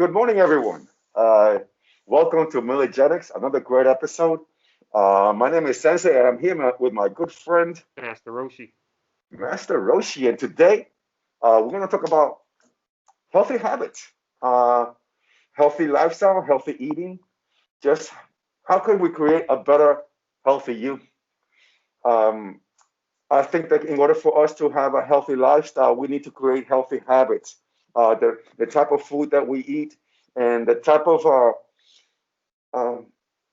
Good morning, everyone. Welcome to Milligenics, another great episode. My name is Sensei, and I'm here with my good friend, Master Roshi. Master Roshi. And today, we're going to talk about healthy habits, uh, healthy lifestyle, healthy eating. Just how can we create a better, healthy you? Um, I think that in order for us to have a healthy lifestyle, we need to create healthy habits. The type of food that we eat and um,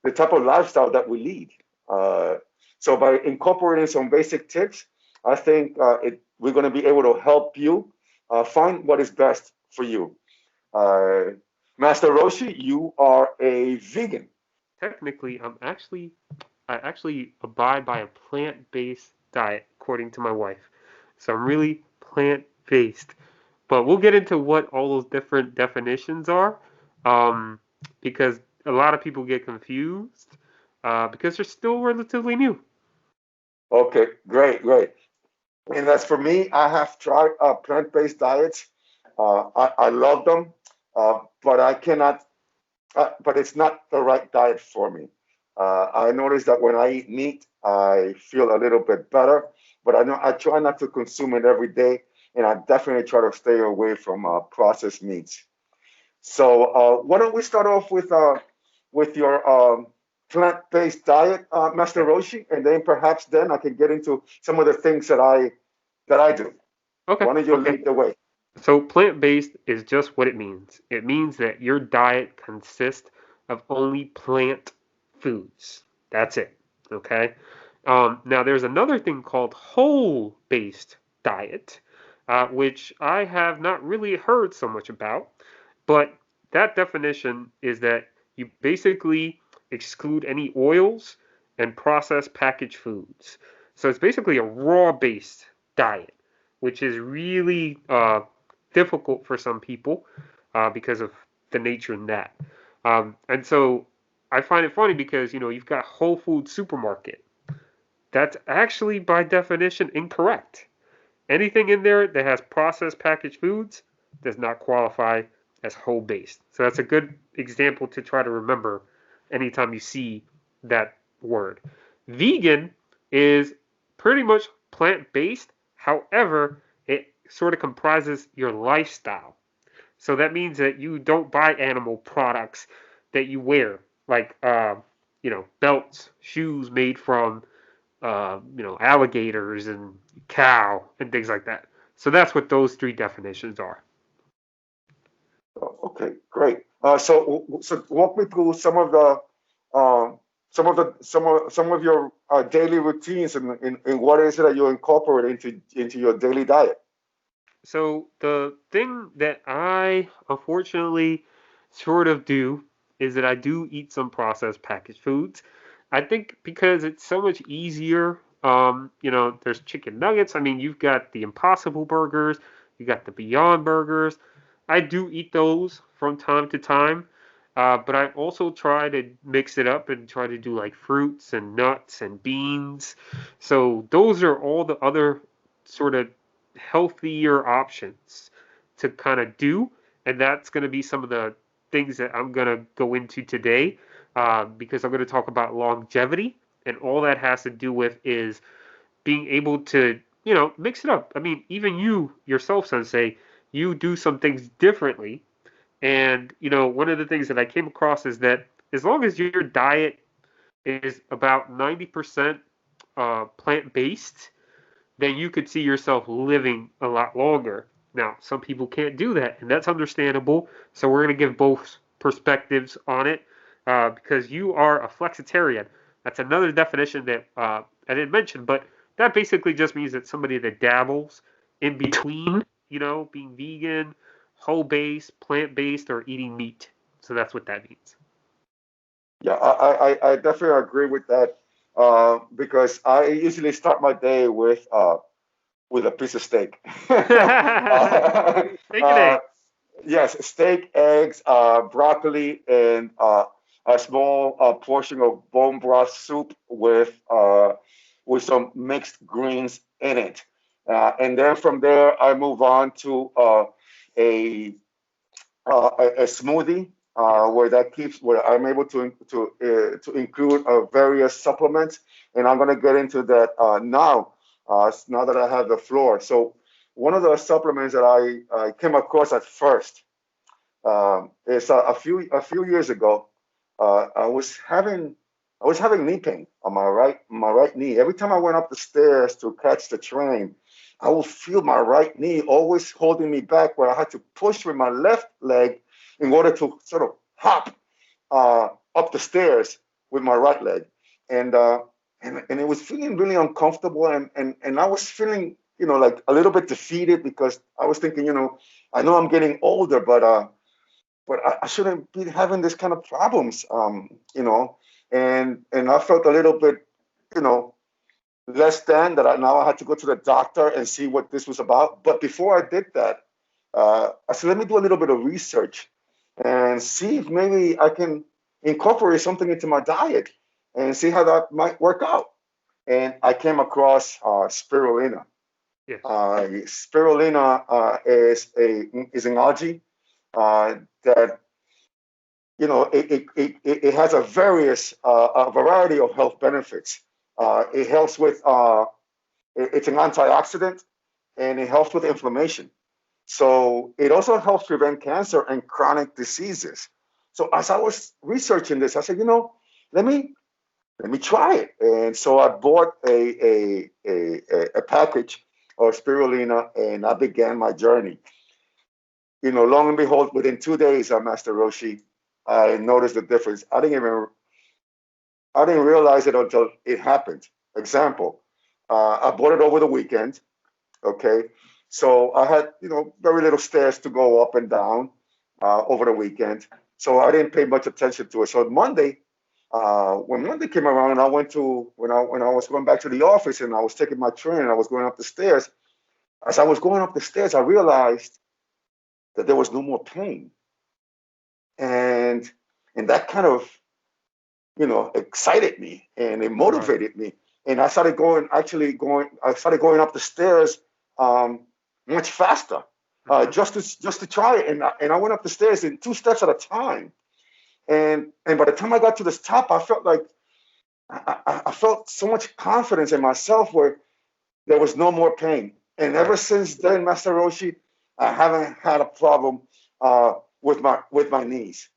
the type of lifestyle that we lead. Uh, so by incorporating some basic tips, I think we're going to be able to help you find what is best for you. Uh, Master Roshi, you are a vegan. Technically, I actually abide by a plant-based diet, according to my wife. So I'm really plant-based. But we'll get into what all those different definitions are, um, because a lot of people get confused, because they're still relatively new. Okay, great, great. And as for me, I have tried plant-based diets. I love them, but I cannot. But it's not the right diet for me. I notice that when I eat meat, I feel a little bit better, but I know I try not to consume it every day, and I definitely try to stay away from processed meats. So why don't we start off with your plant-based diet, Master Okay. Roshi, and then perhaps then I can get into some of the things that I do. Okay. Why don't you Okay. lead the way? So plant-based is just what it means. It means that your diet consists of only plant foods. That's it. Okay. Now there's another thing called whole-based diet, which I have not really heard so much about, but that definition is that you basically exclude any oils and processed packaged foods. So it's basically a raw-based diet, which is really difficult for some people because of the nature in that. And so I find it funny because you've got Whole Foods supermarket. That's actually by definition incorrect. Anything in there that has processed packaged foods does not qualify as whole based. So that's a good example to try to remember anytime you see that word. Vegan is pretty much plant based. However, it sort of comprises your lifestyle. So that means that you don't buy animal products that you wear, like belts, shoes made from alligators and cow and things like that. So that's what those three definitions are. Oh, okay, great. So walk me through um, some of your daily routines and what is it that you incorporate into your daily diet? So the thing that I unfortunately sort of do is that I do eat some processed packaged foods. I think because it's so much easier. There's chicken nuggets. I mean, you've got the Impossible burgers, you got the Beyond burgers. I do eat those from time to time, but I also try to mix it up and try to do like fruits and nuts and beans. So those are all the other sort of healthier options to kind of do. And that's going to be some of the things that I'm going to go into today because I'm going to talk about longevity. And all that has to do with is being able to, mix it up. I mean, even you yourself, Sensei, you do some things differently. And, one of the things that I came across is that as long as your diet is about 90% plant based, then you could see yourself living a lot longer. Now, some people can't do that, and that's understandable. So we're going to give both perspectives on it because you are a flexitarian. That's another definition that I didn't mention, but that basically just means that somebody that dabbles in between, being vegan, whole based, plant based, or eating meat. So that's what that means. Yeah, I definitely agree with that because I usually start my day with a piece of steak. uh, Take an uh, egg. yes, steak, eggs, broccoli, and a small portion of bone broth soup with some mixed greens in it. And then from there, I move on to a a smoothie Yes. where I'm able to include various supplements, and I'm gonna get into that now. Now that I have the floor, so one of the supplements that I came across at first is a few years ago. I was having knee pain on my right knee. Every time I went up the stairs to catch the train, I would feel my right knee always holding me back, where I had to push with my left leg in order to sort of hop up the stairs with my right leg, and and it was feeling really uncomfortable, and I was feeling like a little bit defeated, because I was thinking, I know I'm getting older, but I shouldn't be having this kind of problems, and I felt a little bit, you know, less than that. Now I had to go to the doctor and see what this was about. But before I did that, I said, let me do a little bit of research and see if maybe I can incorporate something into my diet and see how that might work out. And I came across spirulina. Yes. Spirulina is an algae that it has a variety of health benefits. It helps with it's an antioxidant, and it helps with inflammation. So it also helps prevent cancer and chronic diseases. So as I was researching this, I said, let me try it. And so I bought a package of spirulina, and I began my journey. Long and behold, within 2 days, Master Roshi, I noticed the difference. I didn't realize it until it happened. Example, I bought it over the weekend. Okay, so I had very little stairs to go up and down over the weekend, so I didn't pay much attention to it. So Monday, when Monday came around, I went to when I was going back to the office, and I was taking my train, and I was going up the stairs. As I was going up the stairs, I realized that there was no more pain, and that kind of excited me, and it Right. motivated me. And I started going up the stairs much faster, Hmm. just to try it. And I went up the stairs in 2 steps at a time. And by the time I got to the top, I felt like I felt so much confidence in myself, where there was no more pain. And Right. ever since then, Master Roshi, I haven't had a problem with my knees.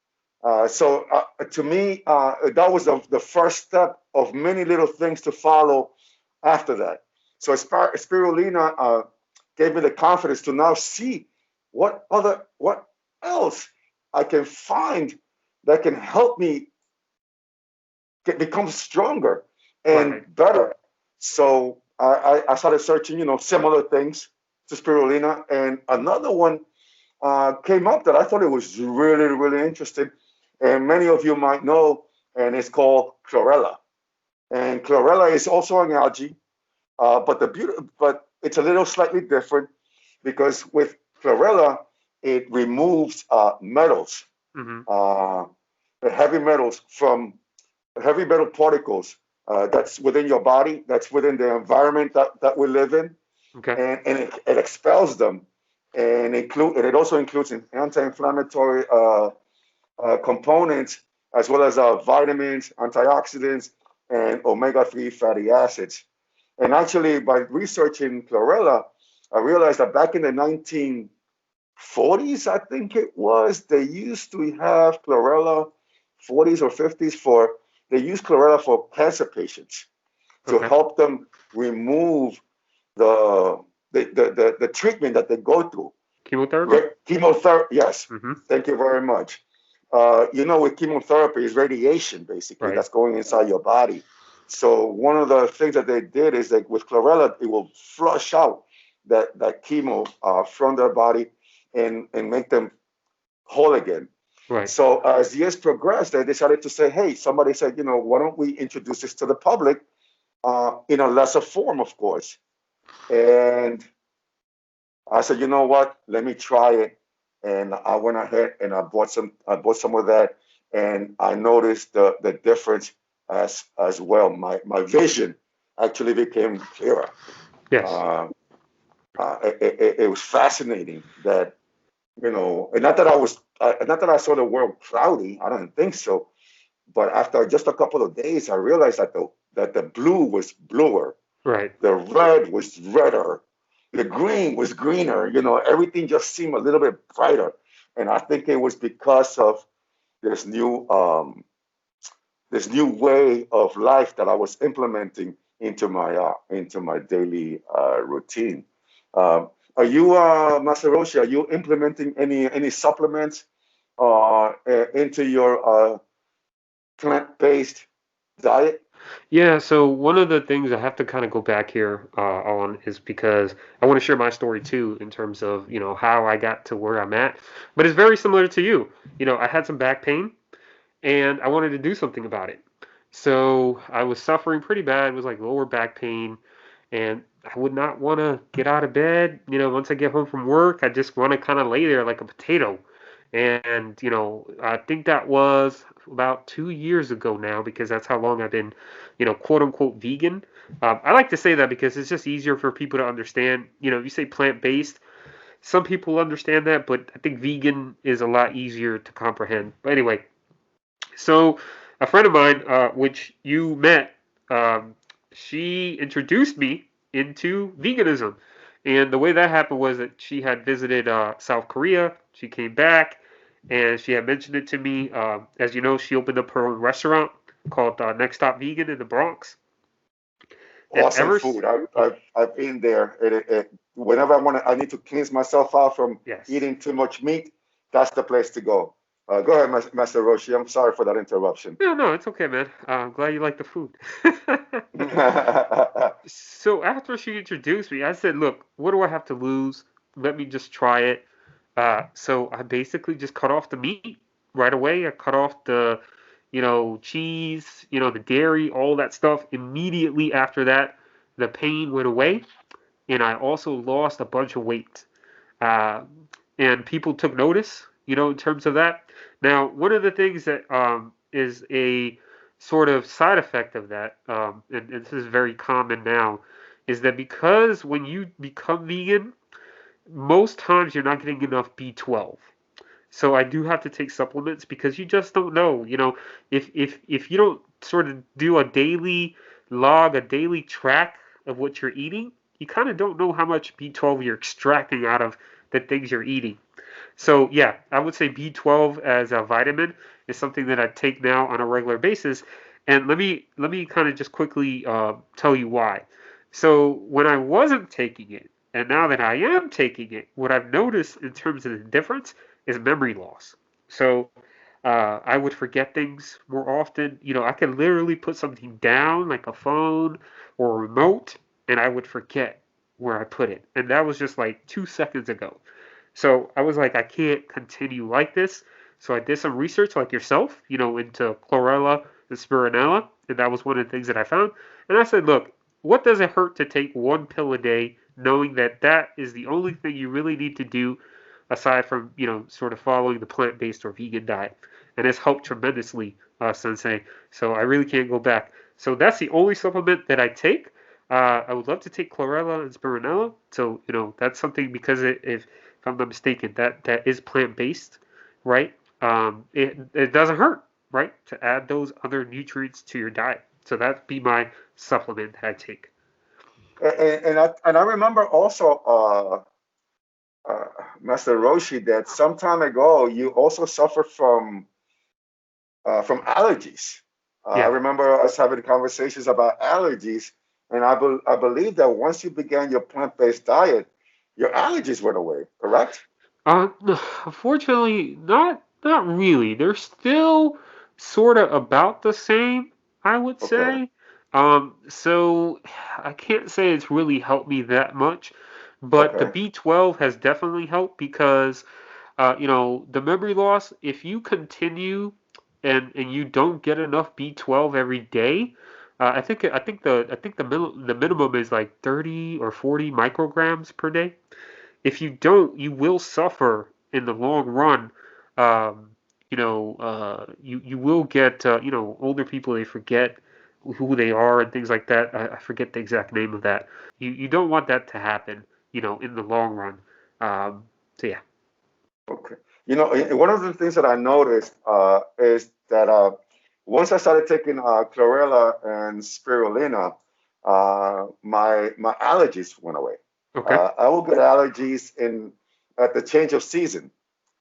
So to me, that was the first step of many little things to follow after that. So spirulina gave me the confidence to now see what else I can find that can help me become stronger and Right. better. So I started searching, similar things to spirulina, and another one came up that I thought it was really, really interesting, and many of you might know, and it's called chlorella. And chlorella is also an algae, but it's a little slightly different, because with chlorella, it removes metals, Hmm. uh, the heavy metal particles that's within your body, that's within the environment that we live in, Okay. and it expels them, and it also includes an anti-inflammatory components, as well as vitamins, antioxidants, and omega-3 fatty acids. And actually, by researching chlorella, I realized that back in the 1940s, I think it was, they used to have chlorella, 40s or 50s, they used chlorella for cancer patients to Okay. help them remove the the treatment that they go through. Chemotherapy. Chemotherapy, yes. Hmm. Thank you very much. With chemotherapy is radiation, basically, Right. that's going inside your body. So one of the things that they did is that with chlorella, it will flush out that chemo from their body, and make them whole again. Right. So as years progressed, they decided to say, hey, somebody said, why don't we introduce this to the public in a lesser form, of course. And I said, you know what? Let me try it. And I went ahead and I bought some of that, and I noticed the difference as well. My vision actually became clearer. Yes. Uh, it was fascinating that, and not that not that I saw the world cloudy. I don't think so. But after just a couple of days, I realized that the blue was bluer, Right. the red was redder, the green was greener. Everything just seemed a little bit brighter. And I think it was because of this new um, this new way of life that I was implementing into my daily routine. Are you, Masaroshi? Are you implementing any supplements into your plant-based diet? Yeah, so one of the things I have to kind of go back here on is because I want to share my story too in terms of, how I got to where I'm at. But it's very similar to you. I had some back pain and I wanted to do something about it. So I was suffering pretty bad. It was like lower back pain, and I would not want to get out of bed. Once I get home from work, I just want to kind of lay there like a potato. And, I think that was about 2 years ago now because that's how long I've been, quote unquote vegan. I like to say that because it's just easier for people to understand. If you say plant-based, some people understand that, but I think vegan is a lot easier to comprehend. But anyway, so a friend of mine, which you met, um, she introduced me into veganism. And the way that happened was that she had visited South Korea. She came back and she had mentioned it to me. As you know, she opened up her own restaurant called Next Stop Vegan in the Bronx. And Awesome food. yeah, I've been there. Whenever I need to cleanse myself out from yes. eating too much meat. That's the place to go. Go ahead, Master Roshi. I'm sorry for that interruption. No, no, it's okay, man. I'm glad you like the food. So after she introduced me, I said, "Look, what do I have to lose? Let me just try it." So I basically just cut off the meat right away. I cut off the, cheese, the dairy, all that stuff. Immediately after that, the pain went away, and I also lost a bunch of weight. Uh, and people took notice, in terms of that. Now, one of the things that is a sort of side effect of that, and this is very common now, is that because when you become vegan, most times you're not getting enough B12. So I do have to take supplements because you just don't know, if you don't sort of do a daily log, a daily track of what you're eating, you kind of don't know how much B12 you're extracting out of the things you're eating. So yeah, I would say B12 as a vitamin is something that I take now on a regular basis. And let me kind of just quickly tell you why. So when I wasn't taking it, and now that I am taking it, what I've noticed in terms of the difference is memory loss. So I would forget things more often. I could literally put something down, like a phone or a remote, and I would forget where I put it. And that was just like 2 seconds ago. So I was like, I can't continue like this. So I did some research, like yourself, into chlorella and spirulina, and that was one of the things that I found. And I said, look, what does it hurt to take one pill a day, knowing that that is the only thing you really need to do, aside from sort of following the plant-based or vegan diet, and it's helped tremendously, Sensei. So I really can't go back. So that's the only supplement that I take. I would love to take chlorella and spirulina. So that's something because if I'm not mistaken, that is plant-based, right? It doesn't hurt, right, to add those other nutrients to your diet. So that'd be my supplement that I take. And I remember also, uh, Master Roshi, that some time ago you also suffered from allergies. I Yeah. remember us having conversations about allergies, and I believe that once you began your plant-based diet, your allergies went away, correct? No, unfortunately, not really. They're still sort of about the same, I would Okay, say. So I can't say it's really helped me that much, but the okay, B12 has definitely helped because the memory loss, if you continue and you don't get enough B12 every day, I think the minimum is like 30 or 40 micrograms per day. If you don't, you will suffer in the long run. You will get older people, they forget who they are and things like that. I forget the exact name of that. You don't want that to happen, in the long run. Um, so yeah. okay. One of the things that I noticed is that once I started taking chlorella and spirulina, my allergies went away. Okay. I will get allergies in at the change of season,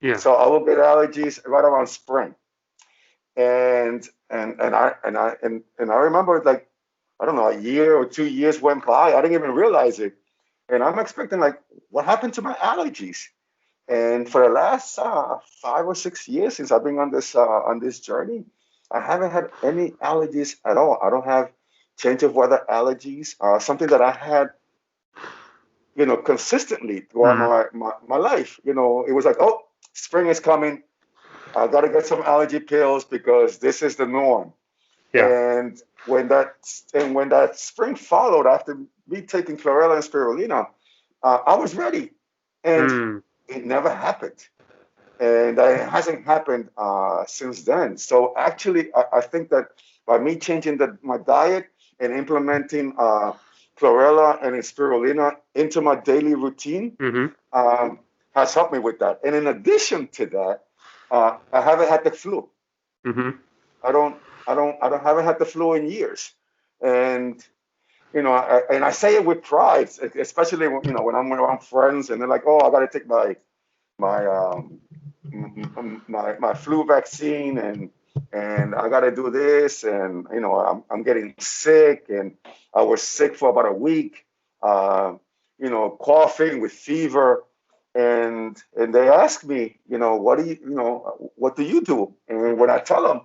Yeah. so I will get allergies right around spring, and I remember, like, I don't know, a year or 2 years went by. I didn't even realize it, and I'm expecting, like, what happened to my allergies? And for the last 5 or 6 years since I've been on this journey, I haven't had any allergies at all. I don't have change of weather allergies. Something that I had, consistently throughout Mm. my life. It was like, oh, spring is coming. I got to get some allergy pills because this is the norm. Yeah. And when that spring followed after me taking chlorella and spirulina, I was ready, and Mm. it never happened. And it hasn't happened since then. So actually, I think that by me changing my diet and implementing chlorella and spirulina into my daily routine Mm-hmm. um, has helped me with that. And in addition to that, I haven't had the flu. Mm-hmm. I don't, I don't haven't had the flu in years. And I say it with pride, especially when I'm around friends and they're like, "Oh, I got to take my my flu vaccine, and I got to do this, and I'm getting sick, and I was sick for about a week, uh, coughing with fever, and they ask me, what do you do? And when I tell them,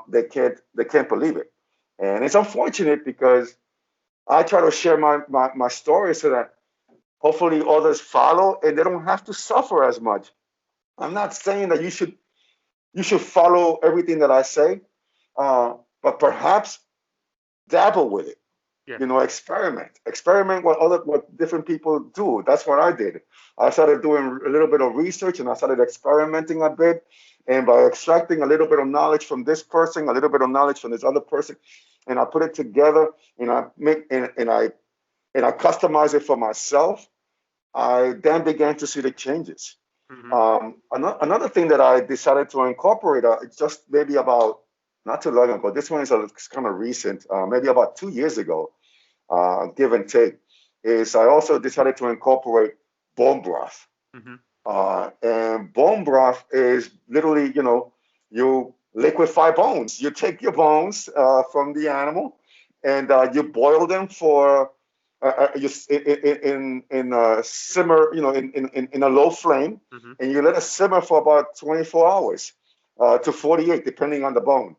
they can't believe it, and it's unfortunate because I try to share my story so that hopefully others follow and they don't have to suffer as much. I'm not saying that you should follow everything that I say, but perhaps dabble with it. Yeah. Experiment what different people do. That's what I did. I started doing a little bit of research and I started experimenting a bit. And by extracting a little bit of knowledge from this person, a little bit of knowledge from this other person, and I put it together, and I customize it for myself. I then began to see the changes. Mm-hmm. Another thing that I decided to incorporate, just maybe about not too long ago, this one is kind of recent, maybe about 2 years ago, give and take, is I also decided to incorporate bone broth. Mm-hmm. And bone broth is literally, you liquefy bones. You take your bones from the animal and you boil them for you in a simmer, in a low flame, Mm-hmm. and you let it simmer for about 24 hours to 48, depending on the bone.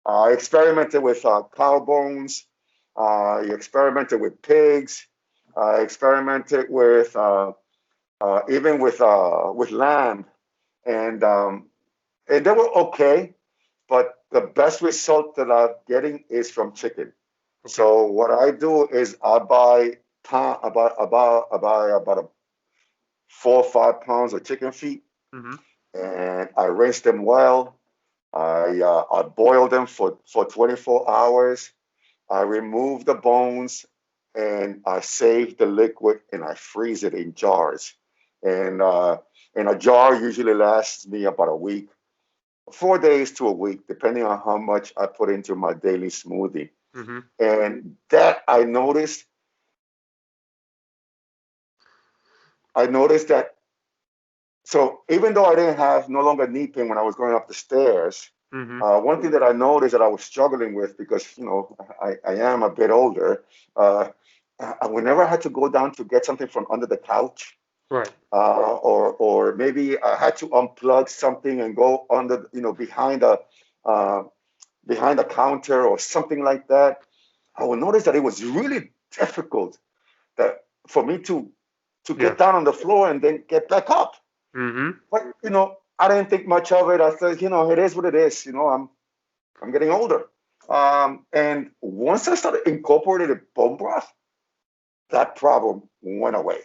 I experimented with cow bones. You experimented with pigs. I experimented with even with lamb, and they were okay. But the best result that I'm getting is from chicken. Okay. So what I do is I buy about a 4 or 5 pounds of chicken feet, Mm-hmm. and I rinse them well. I boil them for 24 hours. I remove the bones and I save the liquid and I freeze it in jars. And a jar usually lasts me about a week, 4 days to a week, depending on how much I put into my daily smoothie. Mm-hmm. And that I noticed that. So even though I didn't have no longer knee pain when I was going up the stairs, Mm-hmm. one thing that I noticed that I was struggling with because I am a bit older. Whenever I had to go down to get something from under the couch, Right. or maybe I had to unplug something and go under, uh, behind a counter or something like that, I would notice that it was really difficult that for me to Yeah. get down on the floor and then get back up. Mm-hmm. But I didn't think much of it. I said, it is what it is. I'm getting older. And once I started incorporating bone broth, that problem went away.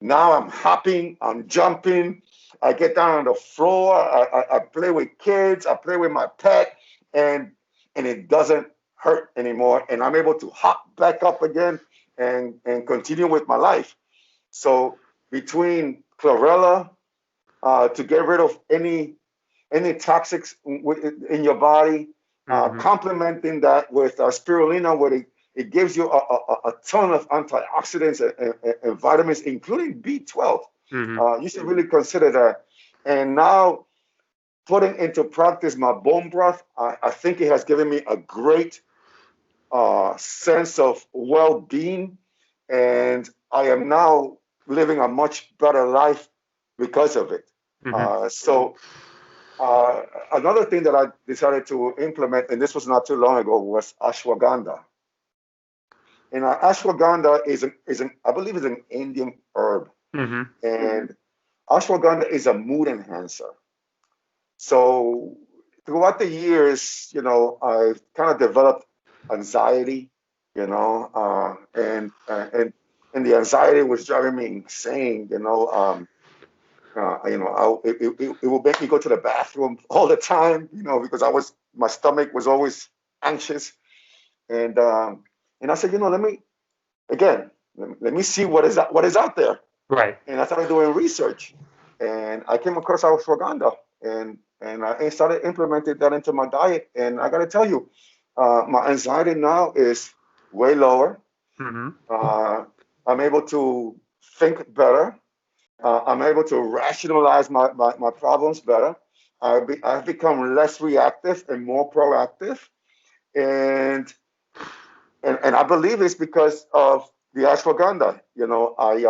Now I'm hopping, I'm jumping, I get down on the floor, I play with kids, I play with my pet, and it doesn't hurt anymore. And I'm able to hop back up again and continue with my life. So between chlorella, to get rid of any toxics in your body, Mm-hmm. complementing that with spirulina, where it gives you a ton of antioxidants and vitamins, including B12. Mm-hmm. You should really consider that. And now putting into practice my bone broth, I think it has given me a great sense of well-being, and I am now living a much better life because of it. Mm-hmm. So another thing that I decided to implement, and this was not too long ago, was ashwagandha. And ashwagandha is an I believe is an Indian herb, Mm-hmm. and ashwagandha is a mood enhancer. So throughout the years, I've kind of developed anxiety, and the anxiety was driving me insane. It will make me go to the bathroom all the time, because my stomach was always anxious, and I said, let me see what is out there, Right. and I started doing research, and I came across ashwagandha, and I started implementing that into my diet, and I got to tell you, my anxiety now is way lower. Mm-hmm. Uh, I'm able to think better. I'm able to rationalize my problems better. I've become less reactive and more proactive. And, and I believe it's because of the ashwagandha. I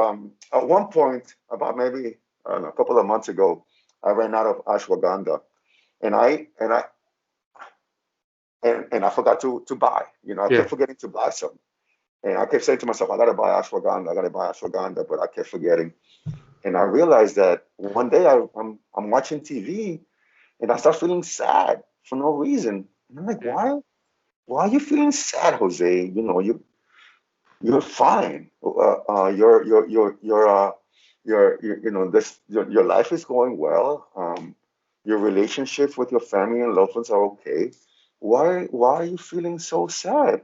at one point, about maybe I don't know, a couple of months ago, I ran out of ashwagandha, and I forgot to buy. I Yeah. kept forgetting to buy some, and I kept saying to myself, I got to buy ashwagandha, I got to buy ashwagandha, but I kept forgetting. And I realized that one day I'm watching TV, and I start feeling sad for no reason. And I'm like, Yeah. why are you feeling sad, Jose? You're fine. Your life is going well. Your relationships with your family and loved ones are okay. Why are you feeling so sad?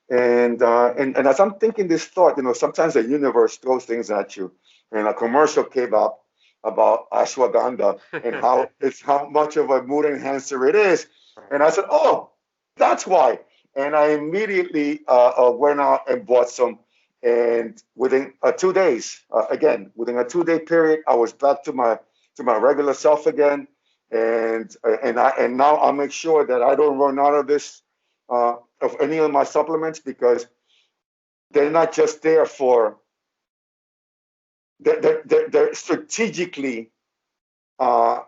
And as I'm thinking this thought, sometimes the universe throws things at you. And a commercial came up about ashwagandha and how much of a mood enhancer it is. Right. And I said, oh, that's why. And I immediately went out and bought some. And within 2 days, within a 2 day period, I was back to my regular self again. And now I'll make sure that I don't run out of this of any of my supplements, because they're not just there for they're strategically uh,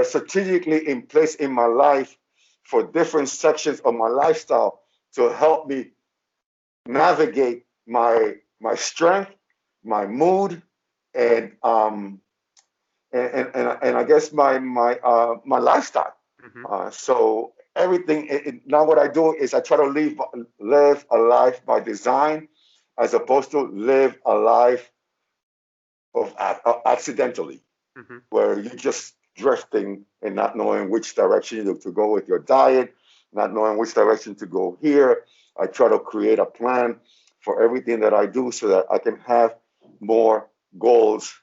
strategically in place in my life for different sections of my lifestyle to help me navigate my strength, my mood, and I guess my lifestyle. Mm-hmm. So everything now, what I do is I try to live a life by design, as opposed to live a life of accidentally, Mm-hmm. where you're just drifting and not knowing which direction to go with your diet, not knowing which direction to go here. I try to create a plan for everything that I do so that I can have more goals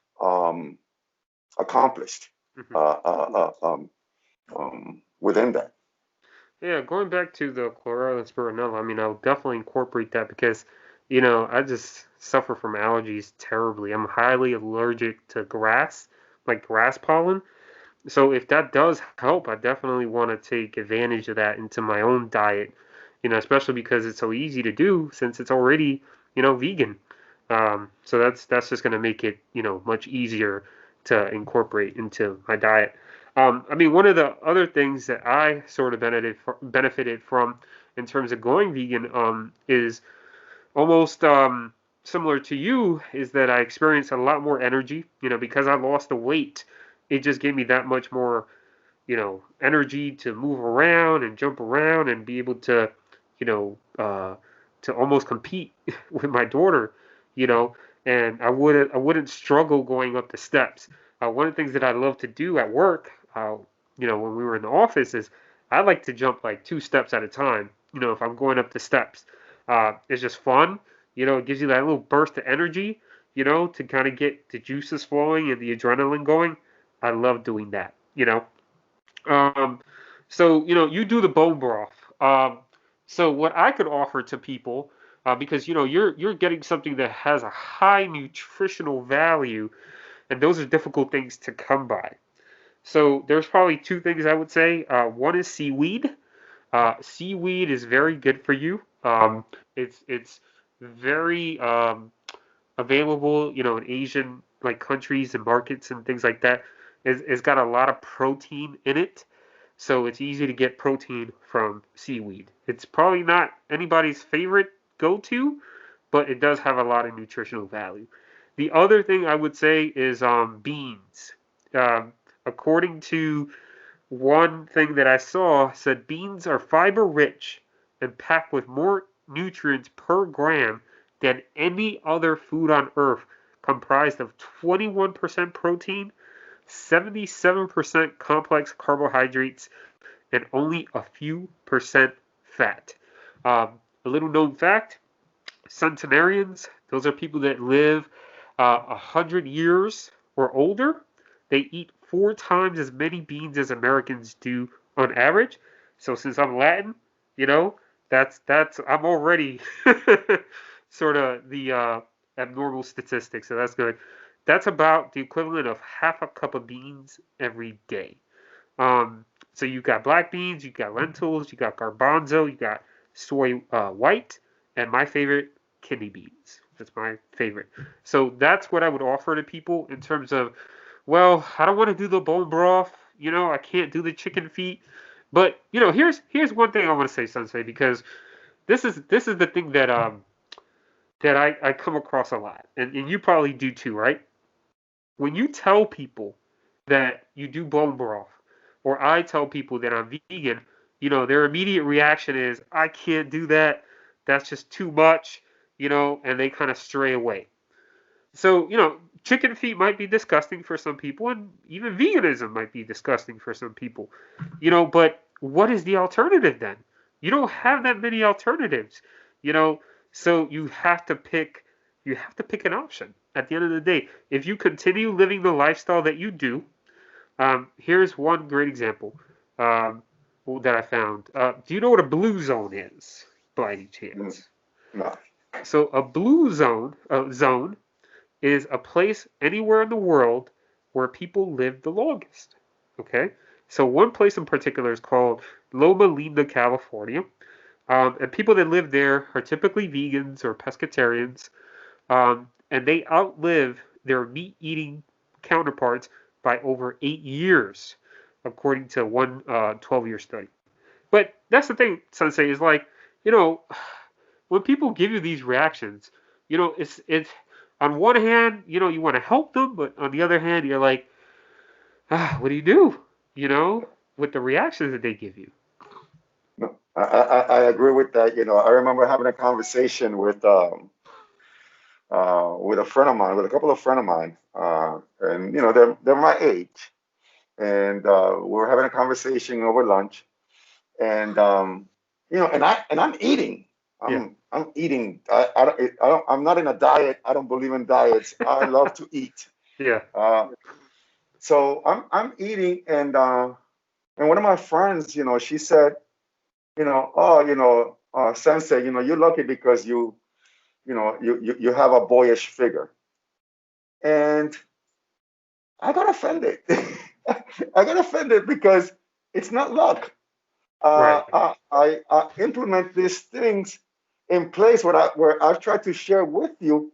accomplished Mm-hmm. within that. Yeah, going back to the chlorella and spirulina, I mean, I'll definitely incorporate that because, I just suffer from allergies terribly. I'm highly allergic to grass, like grass pollen. So if that does help, I definitely want to take advantage of that into my own diet, especially because it's so easy to do since it's already, vegan. So that's just going to make it, much easier to incorporate into my diet. I mean, one of the other things that I sort of benefited from in terms of going vegan is almost similar to you, is that I experienced a lot more energy, because I lost the weight. It just gave me that much more, energy to move around and jump around and be able to, you know, uh, to almost compete with my daughter, you know, and I wouldn't struggle going up the steps. One of the things that I love to do at work, when we were in the office, is I like to jump like 2 steps at a time. If I'm going up the steps, it's just fun. It gives you that little burst of energy. to kind of get the juices flowing and the adrenaline going. I love doing that, Um, so, you do the bone broth. So what I could offer to people, because you're getting something that has a high nutritional value, and those are difficult things to come by. So there's probably two things I would say. One is seaweed. Seaweed is very good for you. It's very available, in Asian like countries and markets and things like that. It's got a lot of protein in it, so it's easy to get protein from seaweed. It's probably not anybody's favorite go-to, but it does have a lot of nutritional value. The other thing I would say is beans. Um, According to one thing that I saw, said beans are fiber rich and packed with more nutrients per gram than any other food on earth, comprised of 21% protein, 77% complex carbohydrates, and only a few percent fat. A little known fact, centenarians, those are people that live 100 years or older. They eat 4 times as many beans as Americans do on average. So since I'm Latin, you know, that's I'm already sort of the abnormal statistic. So that's good. That's about the equivalent of half a cup of beans every day. Um, so you got black beans, you got lentils, you got garbanzo, you got soy white, and my favorite, kidney beans. That's my favorite. So that's what I would offer to people in terms of, well, I don't want to do the bone broth. I can't do the chicken feet. But here's one thing I want to say, Sensei, because this is the thing that I come across a lot, and you probably do too, right? When you tell people that you do bone broth, or I tell people that I'm vegan, their immediate reaction is, I can't do that. That's just too much, and they kind of stray away. So, chicken feet might be disgusting for some people, and even veganism might be disgusting for some people, but what is the alternative then? You don't have that many alternatives, you know, so you have to pick an option at the end of the day. If you continue living the lifestyle that you do, here's one great example um, that I found. Do you know what a blue zone is, by any Mm, chance? no. So a blue zone is a place anywhere in the world where people live the longest. Okay? So one place in particular is called Loma Linda, California. And people that live there are typically vegans or pescatarians, and they outlive their meat eating counterparts by over 8 years, according to one 12-year study. But that's the thing, Sensei, is like, you know, when people give you these reactions, it's on one hand, you want to help them, but on the other hand, you're like, what do you do? You know, with the reactions that they give you. No, I agree with that. I remember having a conversation with a friend of mine, with a couple of friends of mine, and they're my age, and we were having a conversation over lunch, and and I'm eating. Yeah, I'm eating. I'm not in a diet. I don't believe in diets. I love to eat. yeah, Uh, so I'm eating, and one of my friends, she said, oh, Sensei, you're lucky because you have a boyish figure. And I got offended. I got offended because it's not luck. right, I implement these things in place where I've tried to share with you.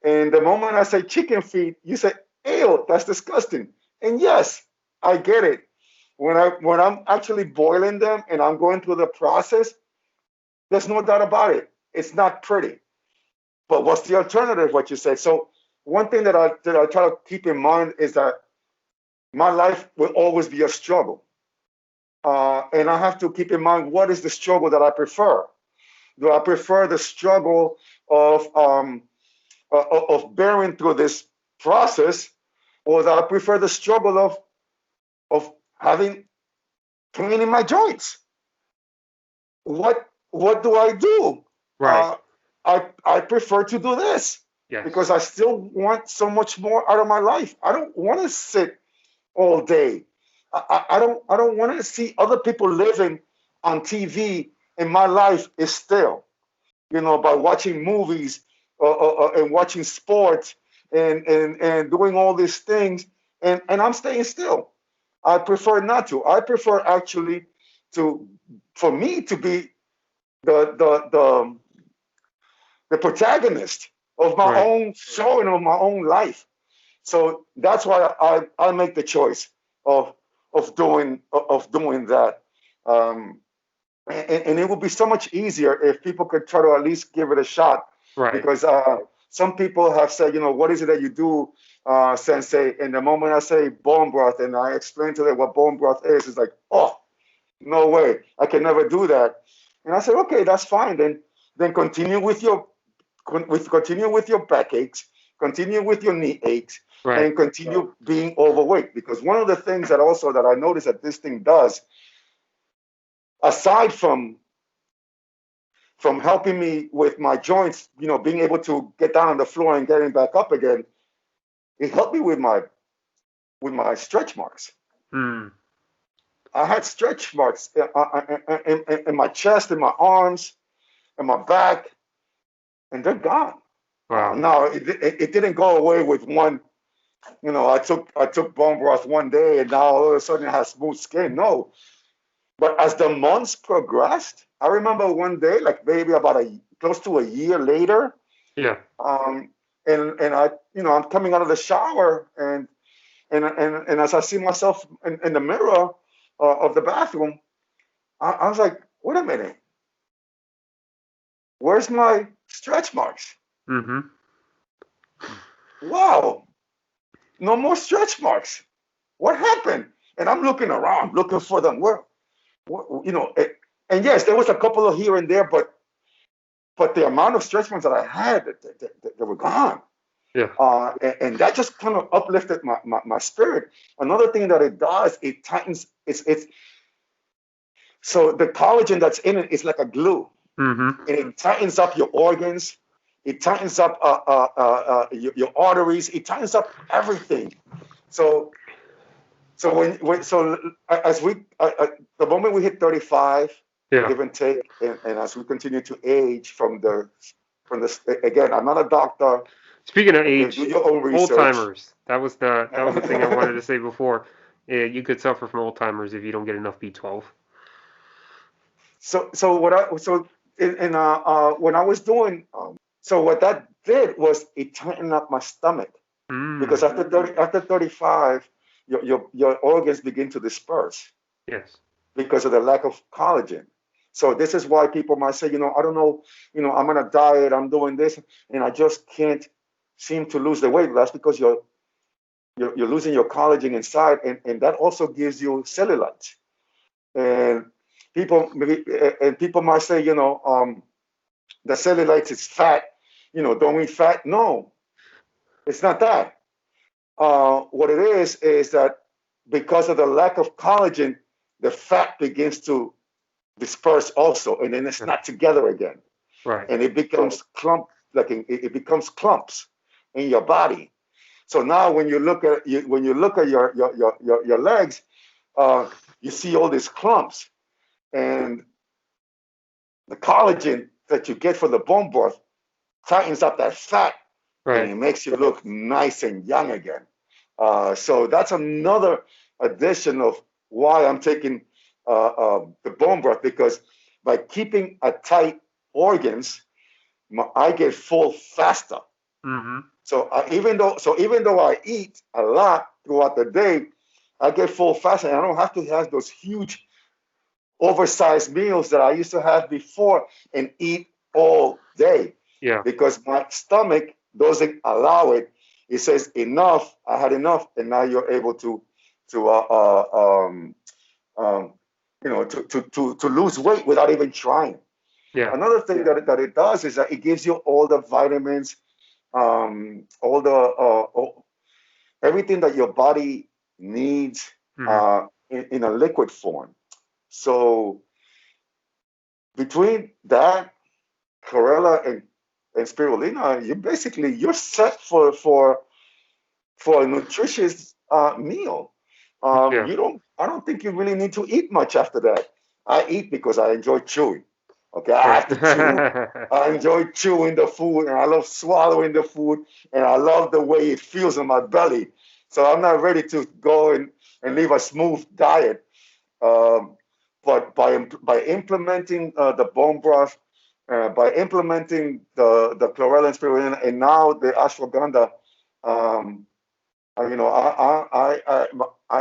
And the moment I say chicken feet, you say, ew, that's disgusting. And yes, I get it. When I'm actually boiling them and I'm going through the process, there's no doubt about it. It's not pretty. But what's the alternative? What you said. So one thing that I try to keep in mind is that my life will always be a struggle, and I have to keep in mind what is the struggle that I prefer. Do I prefer the struggle of bearing through this process, or do I prefer the struggle of having pain in my joints? What do I do? right, Uh, I prefer to do this. Yes. because I still want so much more out of my life. I don't want to sit all day. I don't want to see other people living on TV, and my life is still, by watching movies, and watching sports, and doing all these things, and I'm staying still. I prefer not to. I prefer actually to for me to be the the protagonist of my Right. own show and of my own life. So that's why I make the choice of doing that. Um, and it would be so much easier if people could try to at least give it a shot, Right. because some people have said, what is it that you do, Sensei? And the moment I say bone broth and I explain to them what bone broth is, it's like, oh, no way, I can never do that. And I said, okay, that's fine. Then continue with your backaches, continue with your knee aches, Right. and continue being overweight. Because one of the things that I noticed that this thing does, aside from helping me with my joints, being able to get down on the floor and getting back up again, it helped me with my stretch marks. Mm. I had stretch marks in my chest, in my arms, in my back, and they're gone. Wow. Now it didn't go away with one. I took bone broth one day, and now all of a sudden it has smooth skin. No, but as the months progressed, I remember one day, like maybe about close to a year later, Yeah. um, and I'm coming out of the shower, and as I see myself in the mirror of the bathroom, I was like, wait a minute, where's my stretch marks? Mm-hmm. Wow, no more stretch marks. What happened? And I'm looking around, looking for them. And yes, there was a couple of here and there, but the amount of stretch marks that I had, they were gone. Yeah. And that just kind of uplifted my spirit. Another thing that it does, it tightens. It's so the collagen that's in it is like a glue, Mm-hmm. and it tightens up your organs. It tightens up your arteries. It tightens up everything. So so as the moment we hit 35, Yeah. give and take, and as we continue to age from the again, I'm not a doctor. Speaking of Okay, do age, your own old research. timers. That was the thing I wanted to say before. You could suffer from old timers if you don't get enough B12. So what I so in when I was doing so what that did was it tightened up my stomach, because Mm. after 35, your organs begin to disperse Yes. because of the lack of collagen. So this is why people might say, I don't know, I'm on a diet, I'm doing this, and I just can't seem to lose the weight. That's because you're losing your collagen inside, and that also gives you cellulite. And people might say, the cellulite is fat. Don't eat fat. No, it's not that. What it is that because of the lack of collagen, the fat begins to disperse also, and then it's Yeah. not together again, Right. and it becomes it becomes clumps in your body. So now when you look at your legs, uh, you see all these clumps, and the collagen that you get from the bone broth tightens up that fat, and Right. it makes you look nice and young again. So that's another addition of why I'm taking the bone broth, because by keeping a tight organs, I get full faster. Mm-hmm. So even though I eat a lot throughout the day, I get full faster, and I don't have to have those huge oversized meals that I used to have before and eat all day, Yeah. because my stomach doesn't allow it. It says enough. I had enough, and now you're able to um, to lose weight without even trying. Yeah. Another thing that it does is that it gives you all the vitamins, all the everything that your body needs Mm-hmm. in a liquid form. So between that, chlorella, and spirulina, you're set for a nutritious meal. Yeah. I don't think you really need to eat much after that. I eat because I enjoy chewing. Okay, I Right. have to chew. I enjoy chewing the food, and I love swallowing the food, and I love the way it feels in my belly. So I'm not ready to go and live a smooth diet. Um, but by implementing the bone broth, by implementing the chlorella and spirulina, and now the ashwagandha, um, I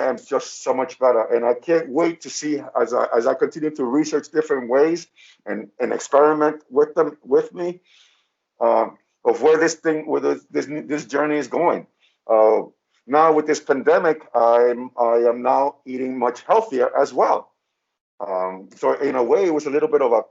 am just so much better, and I can't wait to see as I continue to research different ways and experiment with them with me, of where this journey is going. Uh, Now with this pandemic, I am now eating much healthier as well. So in a way, it was a little bit of a,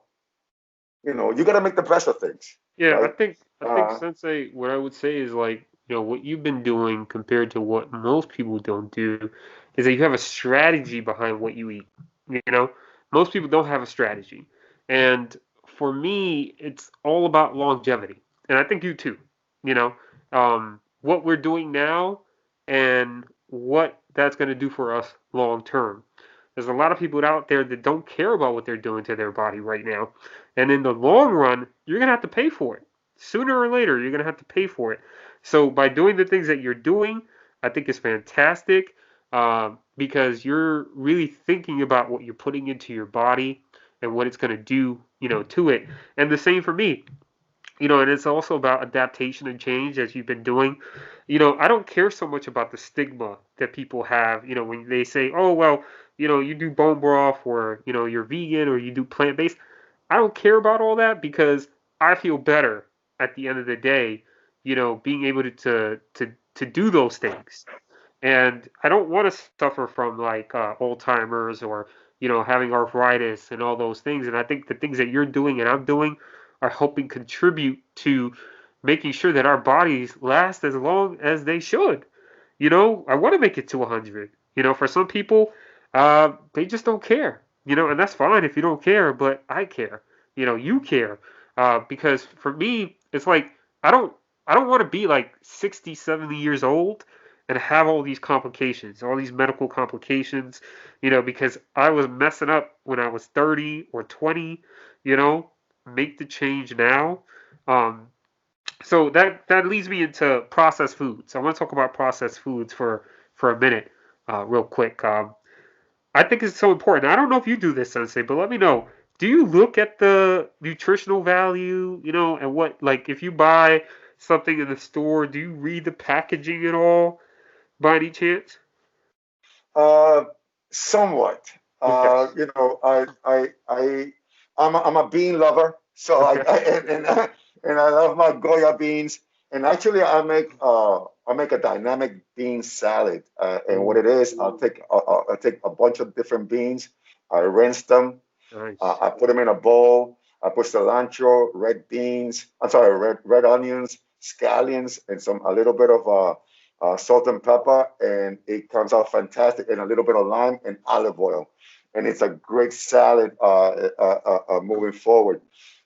you got to make the best of things, Yeah, right? I think Uh, Sensei, what I would say is like, what you've been doing compared to what most people don't do is that you have a strategy behind what you eat. You know, most people don't have a strategy. And for me, it's all about longevity. And I think you too, you know, what we're doing now and what that's going to do for us long term. There's a lot of people out there that don't care about what they're doing to their body right now. And in the long run, you're going to have to pay for it. Sooner or later, you're going to have to pay for it. So by doing the things that you're doing, I think is fantastic, because you're really thinking about what you're putting into your body and what it's going to do, to it. And the same for me. And it's also about adaptation and change as you've been doing. I don't care so much about the stigma that people have, when they say, oh, well, you do bone broth or, you're vegan or you do plant-based. I don't care about all that because I feel better at the end of the day, being able to do those things. And I don't want to suffer from like Alzheimer's or having arthritis and all those things. And I think the things that you're doing and I'm doing are helping contribute to making sure that our bodies last as long as they should. I want to make it to 100. For some people, they just don't care. And that's fine if you don't care, but I care. You care, because for me, it's like I don't I don't want to be like 60, 70 years old and have all these complications, all these medical complications, because I was messing up when I was 30 or 20, you know, make the change now. Um, so that leads me into processed foods. I want to talk about processed foods for a minute, real quick. I think it's so important. I don't know if you do this, Sensei, but let me know. Do you look at the nutritional value, and what, like, if you buy something in the store, do you read the packaging at all by any chance? Uh, Somewhat. Okay. I'm a bean lover, so Okay. and I love my Goya beans. And actually, I make a dynamic bean salad. And what Ooh, it is, I'll take a bunch of different beans. I rinse them. nice. I put them in a bowl. I put cilantro, red beans. I'm sorry, red onions, scallions, and a little bit of salt and pepper, and it comes out fantastic. And a little bit of lime and olive oil, and it's a great salad moving forward.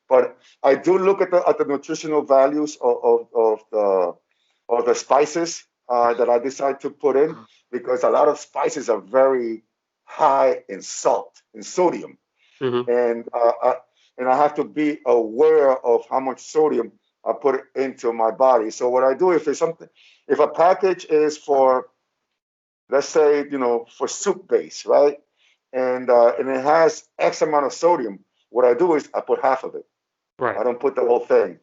But I do look at the nutritional values of the spices that I decide to put in, because a lot of spices are very high in salt, in sodium, Hmm. and I have to be aware of how much sodium I put into my body. So what I do, if a package is for, let's say, for soup base, right, and it has X amount of sodium, what I do is I put half of it. I Right. don't put the whole thing,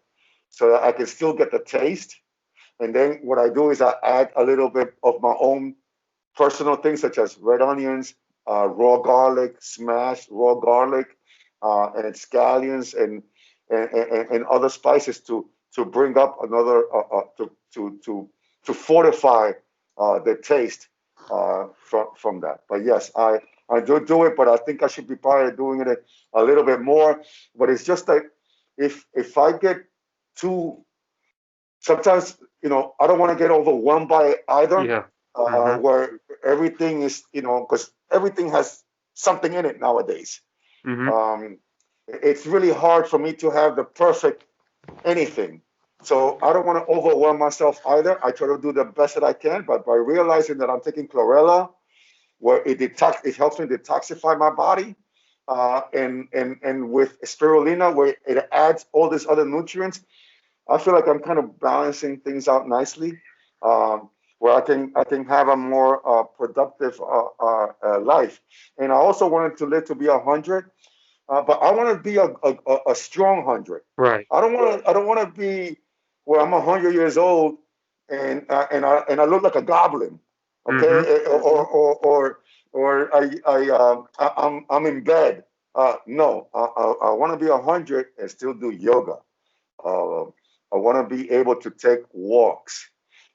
so that I can still get the taste. And then what I do is I add a little bit of my own personal things, such as red onions, raw garlic, smashed raw garlic, and scallions, and other spices to bring up another to fortify the taste from that. But yes, I do it, but I think I should be probably doing it a little bit more. But it's just that if I get too sometimes, I don't want to get overwhelmed by it either, Yeah. Hmm. where everything is, because everything has something in it nowadays. Hmm. Um, it's really hard for me to have the perfect anything. So I don't want to overwhelm myself either. I try to do the best that I can, but by realizing that I'm taking chlorella, where it helps me detoxify my body, and with spirulina, where it adds all these other nutrients, I feel like I'm kind of balancing things out nicely, where I can have a more productive life. And I also wanted to live to be 100, but I want to be a strong 100. Right. I don't want to be where I'm 100 years old and I look like a goblin. Okay, Mm-hmm. or I'm in bed. No, I want to be 100 and still do yoga. Uh, I want to be able to take walks.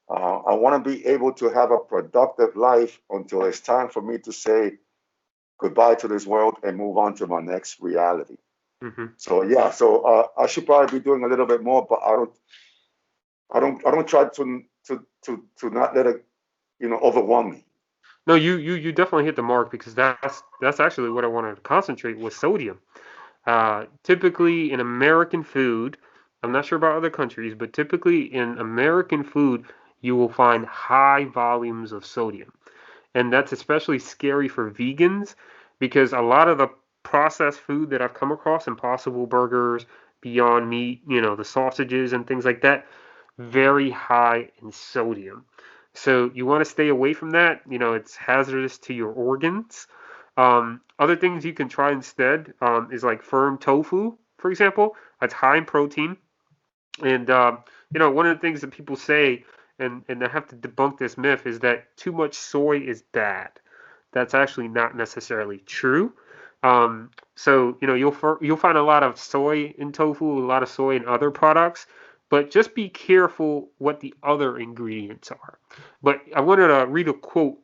I want to be able to have a productive life until it's time for me to say goodbye to this world and move on to my next reality. Mm-hmm. So yeah, so I should probably be doing a little bit more, but I don't try to not let it overwhelm me. No, you definitely hit the mark because that's actually what I wanted to concentrate with sodium. Typically in American food, I'm not sure about other countries, but typically in American food, you will find high volumes of sodium. And that's especially scary for vegans because a lot of the processed food that I've come across, Impossible Burgers, Beyond Meat, the sausages and things like that, very high in sodium. So you want to stay away from that. It's hazardous to your organs. Other things you can try instead is like firm tofu, for example. That's high in protein. And one of the things that people say, and I have to debunk this myth, is that too much soy is bad. That's actually not necessarily true. So you'll find a lot of soy in tofu, a lot of soy in other products, but just be careful what the other ingredients are. But I wanted to read a quote,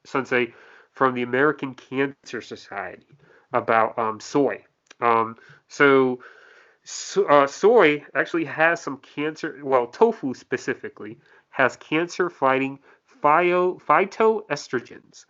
Sensei, from the American Cancer Society about soy. So soy actually has some cancer, well, tofu specifically has cancer fighting phytoestrogens.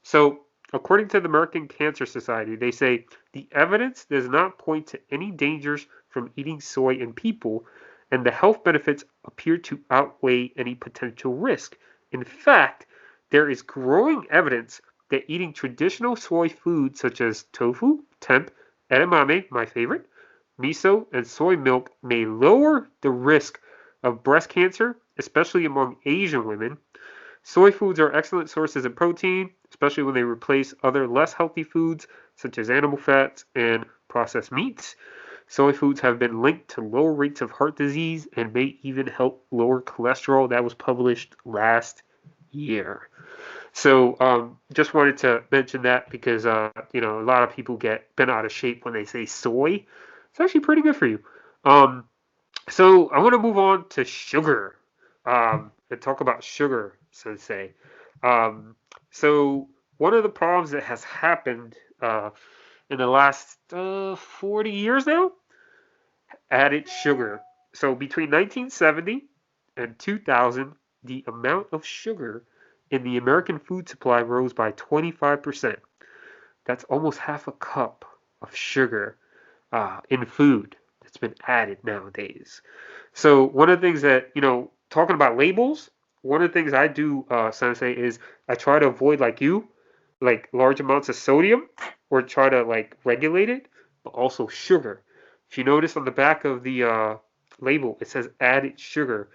So, according to the American Cancer Society, they say the evidence does not point to any dangers from eating soy in people, and the health benefits appear to outweigh any potential risk. In fact, there is growing evidence that eating traditional soy foods such as tofu, temp, edamame, my favorite, miso, and soy milk may lower the risk of breast cancer, especially among Asian women. Soy foods are excellent sources of protein, especially when they replace other less healthy foods such as animal fats and processed meats. Soy foods have been linked to lower rates of heart disease and may even help lower cholesterol. That was published last year. So just wanted to mention that because a lot of people get bent out of shape when they say soy. It's actually pretty good for you. Um, so I want to move on to sugar and talk about sugar, sensei. Um, so one of the problems that has happened in the last 40 years now, added sugar. So between 1970 and 2000, the amount of sugar in the American food supply rose by 25%. That's almost half a cup of sugar in food that's been added nowadays. So one of the things that, talking about labels, one of the things I do, Sensei, is I try to avoid, like you, like large amounts of sodium or try to like regulate it, but also sugar. If you notice on the back of the label, it says added sugar.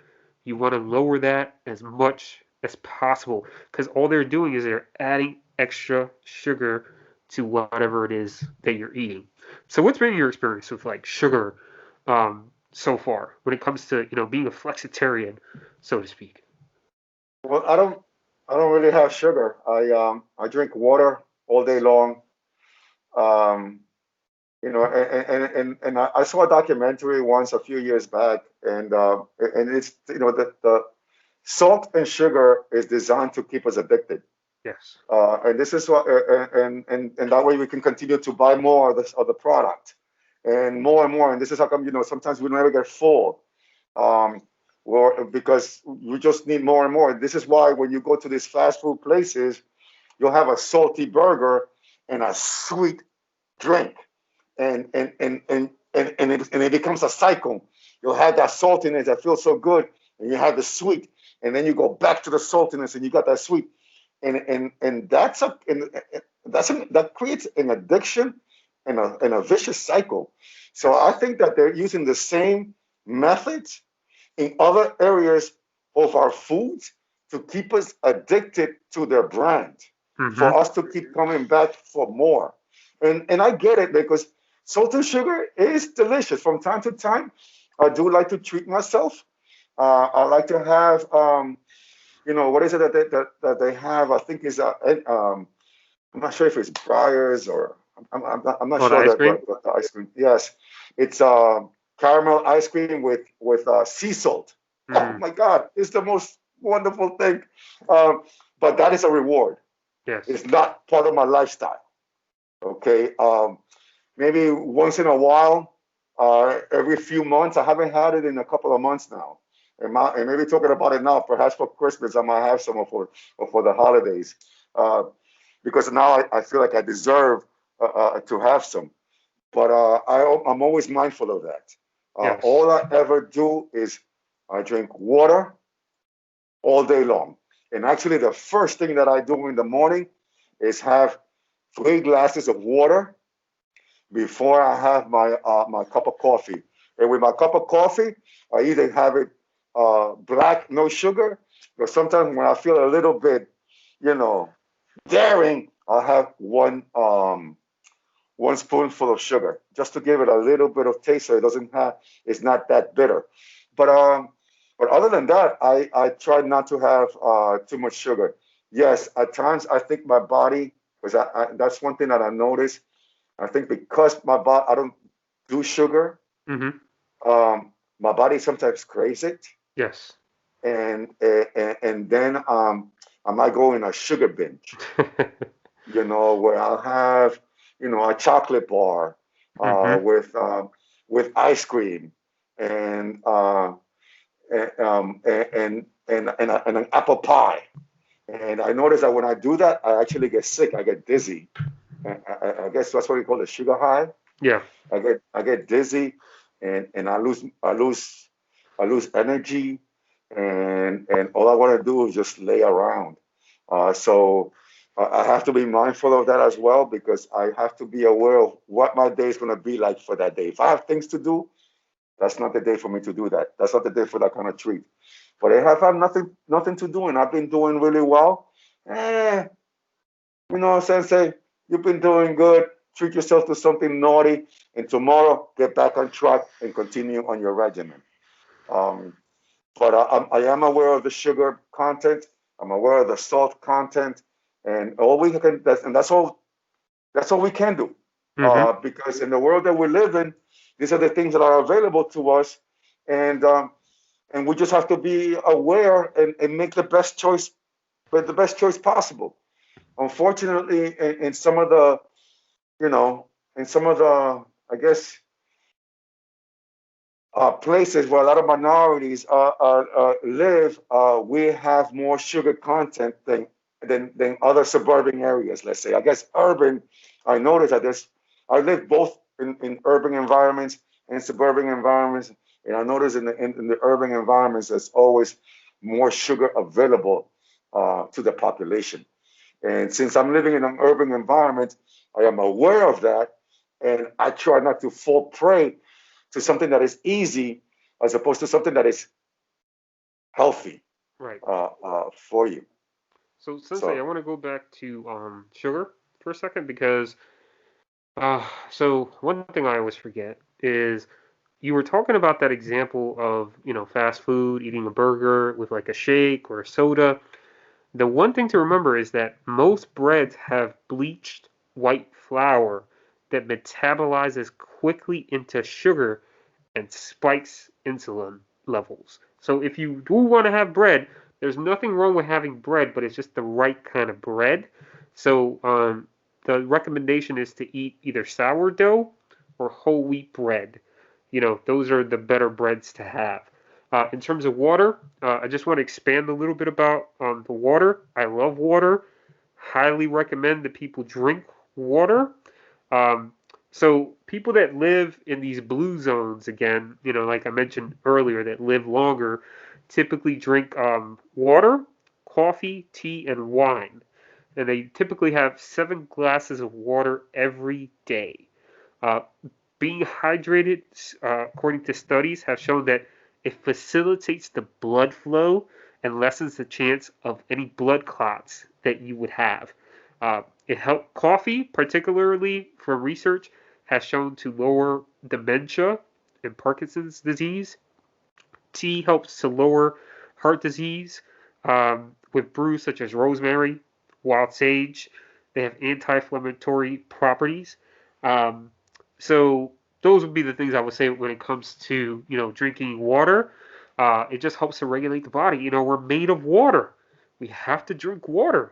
You want to lower that as much as possible because all they're doing is they're adding extra sugar to whatever it is that you're eating. So what's been your experience with like sugar so far when it comes to being a flexitarian, so to speak? Well, I don't really have sugar. I drink water all day long. Um, and I saw a documentary once a few years back, and it's the salt and sugar is designed to keep us addicted. Yes. And this is what, and that way we can continue to buy more of the product, and more and more. And this is how come sometimes we never get full, um, or because we just need more and more. This is why when you go to these fast food places, you'll have a salty burger and a sweet drink, and and it becomes a cycle. You'll have that saltiness that feels so good, and you have the sweet, and then you go back to the saltiness, and you got that sweet, and that creates an addiction and a vicious cycle. So I Yes. think that they're using the same methods in other areas of our foods to keep us addicted to their brand, Mm-hmm. for us to keep coming back for more. And I get it, because salt and sugar is delicious. From time to time, I do like to treat myself. I like to have, what is it that they have? I think is I'm not sure if it's Breyers or I'm not Oh, the sure ice that cream? what the ice cream. Yes, it's caramel ice cream with sea salt. Oh Mm. my God, it's the most wonderful thing. Um, but that is a reward. Yes. It's not part of my lifestyle. Okay, maybe once in a while, every few months. I haven't had it in a couple of months now. And maybe talking about it now, perhaps for Christmas I might have some, or for the holidays, uh, because now I feel like I deserve to have some. But I'm always mindful of that. Yes. All I ever do is I drink water all day long. And actually, the first thing that I do in the morning is have 3 glasses of water before I have my cup of coffee. And with my cup of coffee, I either have it black, no sugar, or sometimes when I feel a little bit, you know, daring, I'll have one spoonful of sugar just to give it a little bit of taste, so it's not that bitter. But other than that, I try not to have too much sugar. Yes, at times I think my body, because that's one thing that I noticed. I think because my body, I don't do sugar, Mm-hmm. my body sometimes craves it, Yes. and then I might go in a sugar binge, where I'll have, a chocolate bar Mm-hmm. with ice cream and and an apple pie. And I notice that when I do that, I actually get sick. I get dizzy. I guess that's what we call the sugar high. Yeah. I get dizzy, and I lose energy, and all I want to do is just lay around. So I have to be mindful of that as well, because I have to be aware of what my day is going to be like for that day. If I have things to do, that's not the day for me to do that. That's not the day for that kind of treat. But if I have nothing to do and I've been doing really well, eh, Sensei, you've been doing good. Treat yourself to something naughty, and tomorrow get back on track and continue on your regimen. Um, but I am aware of the sugar content. I'm aware of the salt content, and all we can and that's all. That's all we can do. Mm-hmm. Because in the world that we live in, these are the things that are available to us, and we just have to be aware and make the best choice, but the best choice possible. Unfortunately, in some of the, in some of the, I guess, places where a lot of minorities live, we have more sugar content than other suburban areas. Let's say, I guess urban. I noticed that I live both in urban environments and suburban environments, and I notice in the urban environments there's always more sugar available to the population. And since I'm living in an urban environment, I am aware of that, and I try not to fall prey to something that is easy as opposed to something that is healthy Right. for you. So, Sensei, I So, want to go back to sugar for a second because so one thing I always forget is you were talking about that example of, fast food, eating a burger with like a shake or a soda. The one thing to remember is that most breads have bleached white flour that metabolizes quickly into sugar and spikes insulin levels. So if you do want to have bread, there's nothing wrong with having bread, but it's just the right kind of bread. So the recommendation is to eat either sourdough or whole wheat bread. Those are the better breads to have. In terms of water, I just want to expand a little bit about the water. I love water. Highly recommend that people drink water. Um, So people that live in these blue zones, again, like I mentioned earlier, that live longer, typically drink water, coffee, tea, and wine. And they typically have 7 glasses of water every day. Uh, Being hydrated, according to studies, have shown that it facilitates the blood flow and lessens the chance of any blood clots that you would have. It helped coffee, particularly from research, has shown to lower dementia and Parkinson's disease. Tea helps to lower heart disease with brews such as rosemary, wild sage. They have anti-inflammatory properties. Um, so those would be the things I would say when it comes to drinking water. It just helps to regulate the body. We're made of water. We have to drink water.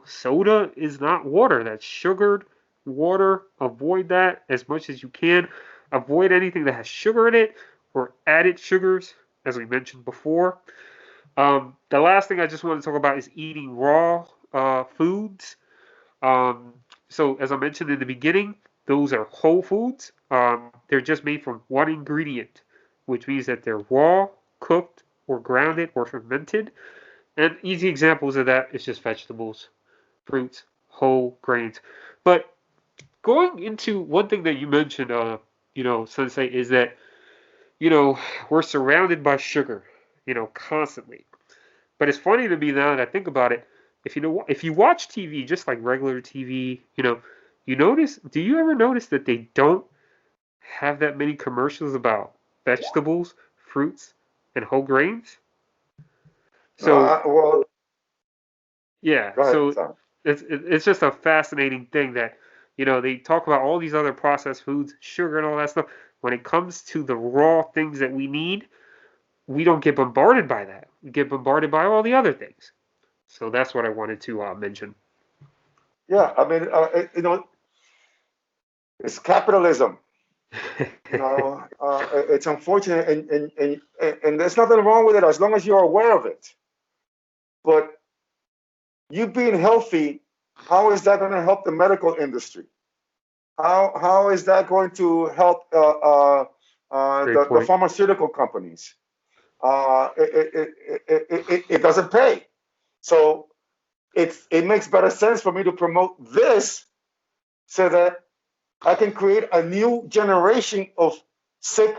Soda is not water. That's sugared water. Avoid that as much as you can. Avoid anything that has sugar in it or added sugars, as we mentioned before. The last thing I just want to talk about is eating raw foods. Um, so, as I mentioned in the beginning, those are whole foods. They're just made from one ingredient, which means that they're raw, cooked, or grounded, or fermented. And easy examples of that is just vegetables, fruits, whole grains. But going into one thing that you mentioned, Sensei, is that we're surrounded by sugar, constantly. But it's funny to me now that I think about it. If you watch TV, just like regular TV, do you ever notice that they don't have that many commercials about vegetables, fruits, and whole grains? So Well, yeah, go ahead, so Sam. it's just a fascinating thing that they talk about all these other processed foods, sugar, and all that stuff. When it comes to the raw things that we need, we don't get bombarded by that. We get bombarded by all the other things. So that's what I wanted to mention. Yeah, I mean, it's capitalism. It's unfortunate, and there's nothing wrong with it as long as you're aware of it. But you being healthy, how is that going to help the medical industry? How is that going to help Great the point. pharmaceutical companies? It doesn't pay. So it makes better sense for me to promote this so that I can create a new generation of sick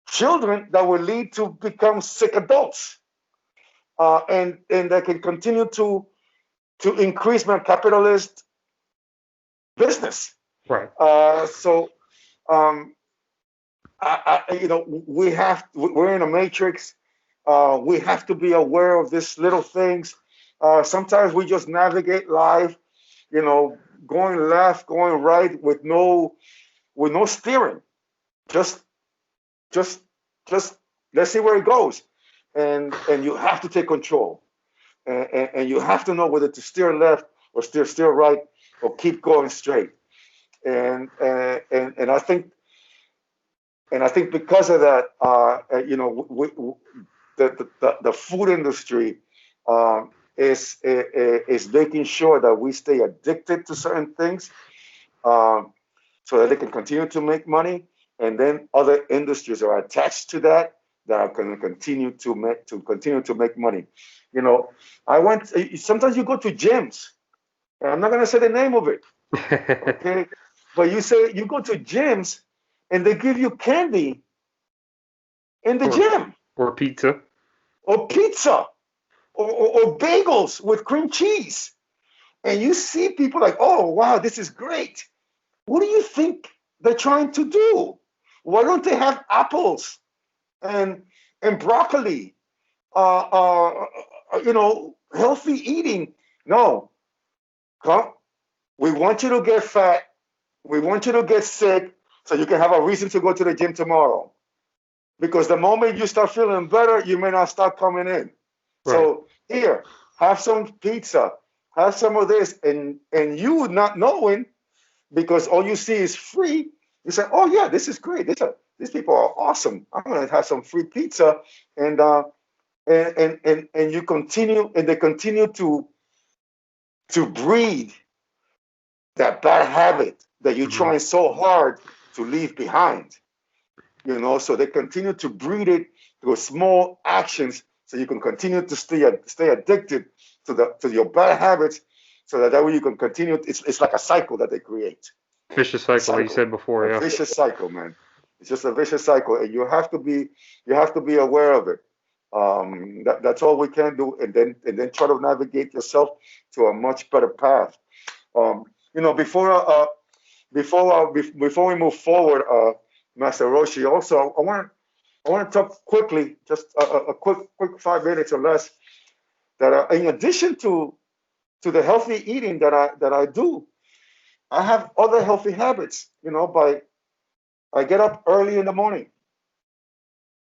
children that will lead to become sick adults, and that can continue to increase my capitalist business. Right. So um, we're in a matrix. We have to be aware of these little things. Sometimes we just navigate life, going left, going right with no steering. Just, just, just let's see where it goes, and you have to take control, and you have to know whether to steer left or steer right or keep going straight. And I think because of that, the food industry is making sure that we stay addicted to certain things, um, so that they can continue to make money, and then other industries are attached to that are going to continue to make money. You know, I went. Sometimes you go to gyms, and I'm not going to say the name of it, okay? But you go to gyms, and they give you candy in the or gym, or pizza. or pizza, or bagels with cream cheese. And you see people like, oh, wow, this is great. What do you think they're trying to do? Why don't they have apples and broccoli? Healthy eating. No, come. We want you to get fat. We want you to get sick so you can have a reason to go to the gym tomorrow. Because the moment you start feeling better, you may not start coming in. Right. So here, have some pizza, have some of this, and you not knowing, because all you see is free. You say, "Oh yeah, this is great. These people are awesome. I'm gonna have some free pizza," and you continue, and they continue to breed that bad habit, that you're Mhm. trying so hard to leave behind. So they continue to breed it through small actions, so you can continue to stay addicted to your bad habits, so that way you can continue. It's like a cycle that they create. Vicious A cycle, like you cycle, said before, a yeah. vicious cycle, man. It's just a vicious cycle, and you have to be aware of it. That's all we can do, and then try to navigate yourself to a much better path. Um, before we move forward, Master Roshi, also I want to talk quickly, just a quick 5 minutes or less, that in addition to the healthy eating that I do, I have other healthy habits. By I get up early in the morning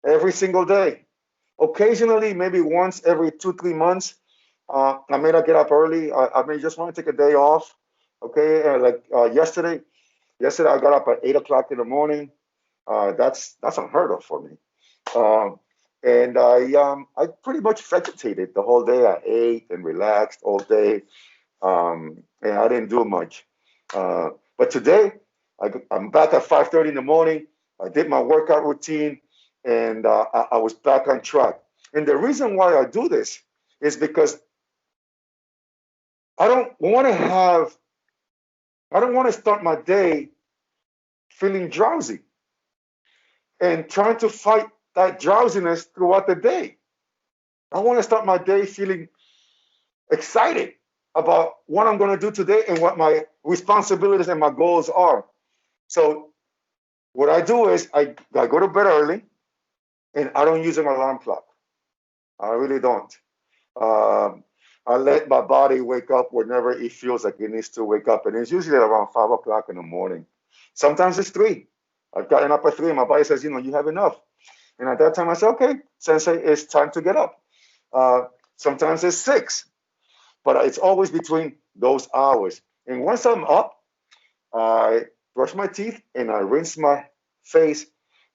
every single day. Occasionally, maybe once every 2 3 months, I may not get up early. I may just want to take a day off. Okay, like yesterday I got up at 8 o'clock in the morning. That's unheard of for me. Um, and I pretty much vegetated the whole day. I ate and relaxed all day, and I didn't do much. But today, I'm back at 5:30 in the morning. I did my workout routine, and I was back on track. And the reason why I do this is because I don't want to have, I don't want to start my day feeling drowsy and trying to fight that drowsiness throughout the day. I want to start my day feeling excited about what I'm going to do today and what my responsibilities and my goals are. So what I do is I go to bed early, and I don't use an alarm clock. I really don't. Um, I let my body wake up whenever it feels like it needs to wake up, and it's usually around 5 o'clock in the morning. Sometimes it's 3. I've gotten up at 3, and my body says, you have enough. And at that time, I say, okay, Sensei, it's time to get up. Uh, Sometimes it's 6, but it's always between those hours. And once I'm up, I brush my teeth and I rinse my face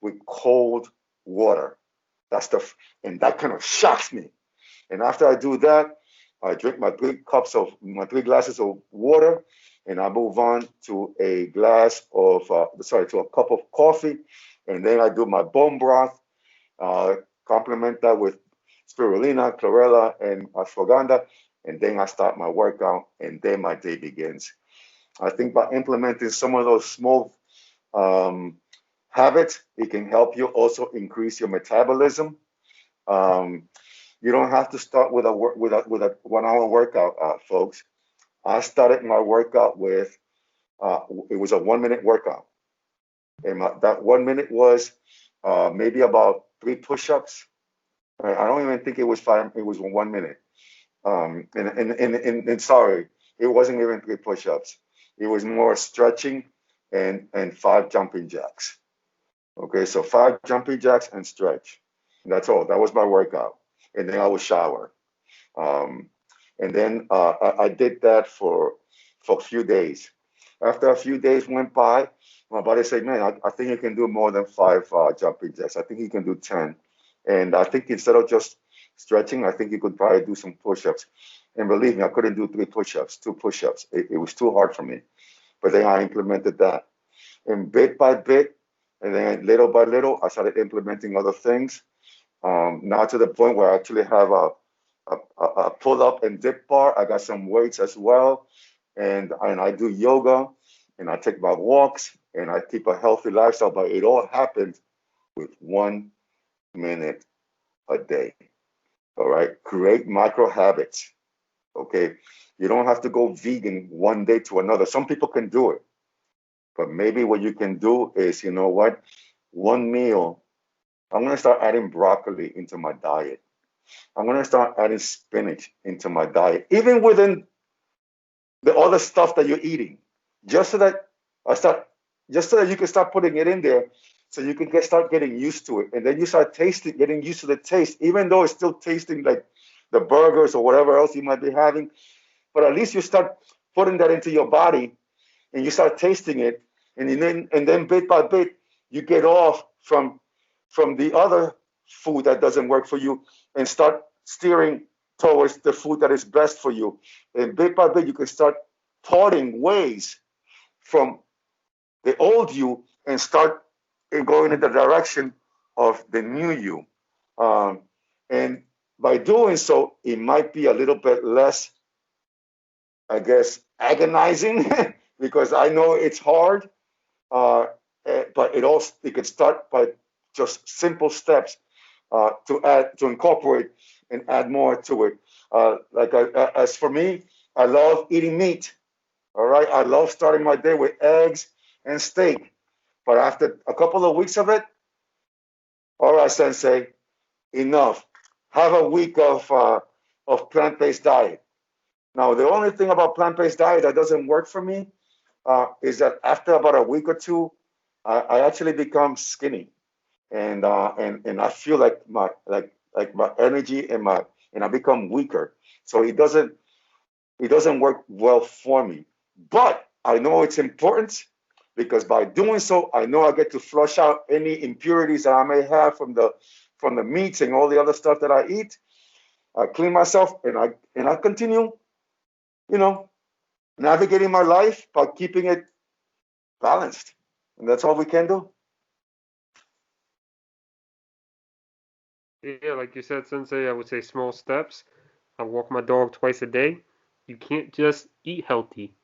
with cold water. That's the and that kind of shocks me. And after I do that, I drink my 3 glasses of water, and I move on to to a cup of coffee, and then I do my bone broth, uh, complement that with spirulina, chlorella, and ashwagandha, and then I start my workout, and then my day begins. I think by implementing some of those small um, habits, it can help you also increase your metabolism. Um, you don't have to start with a 1 hour workout, folks. I started my workout with uh, it was a 1 minute workout, and that 1 minute was maybe about 3 push-ups. I don't even think it was 5. It was 1 minute. And sorry, it wasn't even 3 push-ups. It was more stretching and 5 jumping jacks. Okay, so 5 jumping jacks and stretch. That's all. That was my workout. And then I would shower. Um, and then I did that for a few days. After a few days went by, my body said, "Man, I think you can do more than 5 jumping jacks. I think you can do 10." And I think instead of just stretching, I think you could probably do some push-ups. And believe me, I couldn't do 3 push-ups, 2 push-ups. It was too hard for me. But then I implemented that. And bit by bit, and then little by little, I started implementing other things. Now to the point where I actually have a pull up and dip bar. I got some weights as well, and I do yoga, and I take my walks, and I keep a healthy lifestyle. But it all happens with 1 minute a day. All right, create micro habits. Okay, you don't have to go vegan one day to another. Some people can do it, but maybe what you can do is, you know what, one meal. I'm gonna start adding broccoli into my diet. I'm gonna start adding spinach into my diet, even within the other stuff that you're eating, just so that I start, just so that you can start putting it in there, so you can start getting used to it, and then you start tasting, getting used to the taste, even though it's still tasting like the burgers or whatever else you might be having. But at least you start putting that into your body, and you start tasting it, and then bit by bit you get off from the other food that doesn't work for you, and start steering towards the food that is best for you. And bit by bit, you can start parting ways from the old you and start going in the direction of the new you. Um, and by doing so, it might be a little bit less, I guess, agonizing because I know it's hard, uh, but it could start by just simple steps to incorporate and add more to it. As for me, I love eating meat. All right, I love starting my day with eggs and steak. But after a couple of weeks of it, all right, Sensei, enough. Have a week of plant-based diet. Now, the only thing about plant-based diet that doesn't work for me is that after about a week or two, I actually become skinny, and I feel like my energy and I become weaker. So it doesn't work well for me. But I know it's important because by doing so, I know I get to flush out any impurities that I may have from the meats and all the other stuff that I eat. I clean myself and I continue, you know, navigating my life by keeping it balanced. And that's all we can do. Yeah, like you said, Sensei, I would say small steps. I walk my dog twice a day. You can't just eat healthy,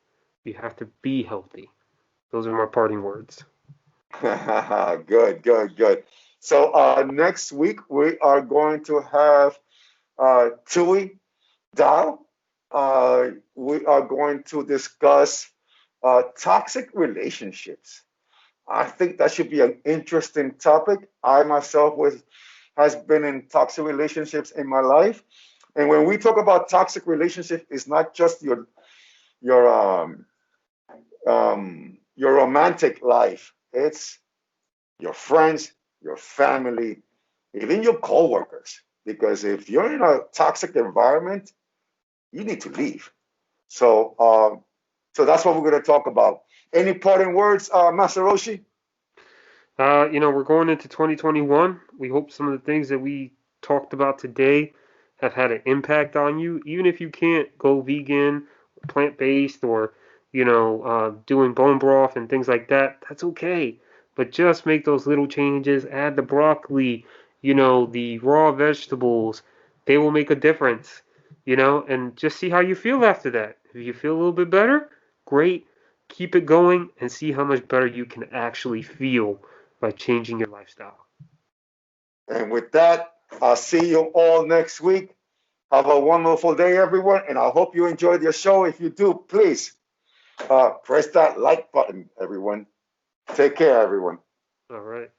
you have to be healthy. Those are my parting words. Good, good, good. So next week we are going to have Tui Dao. We are going to discuss toxic relationships. I think that should be an interesting topic. I myself has been in toxic relationships in my life, and when we talk about toxic relationships, it's not just your your romantic life. It's your friends, your family, even your coworkers. Because if you're in a toxic environment, you need to leave. So that's what we're going to talk about. Any parting words, Masaroshi? We're going into 2021. We hope some of the things that we talked about today have had an impact on you. Even if you can't go vegan, plant-based, or, doing bone broth and things like that, that's okay. But just make those little changes. Add the broccoli, the raw vegetables. They will make a difference, and just see how you feel after that. If you feel a little bit better, great. Keep it going and see how much better you can actually feel by changing your lifestyle. And with that, I'll see you all next week. Have a wonderful day, everyone, and I hope you enjoyed your show. If you do, please press that like button, everyone. Take care, everyone. All right.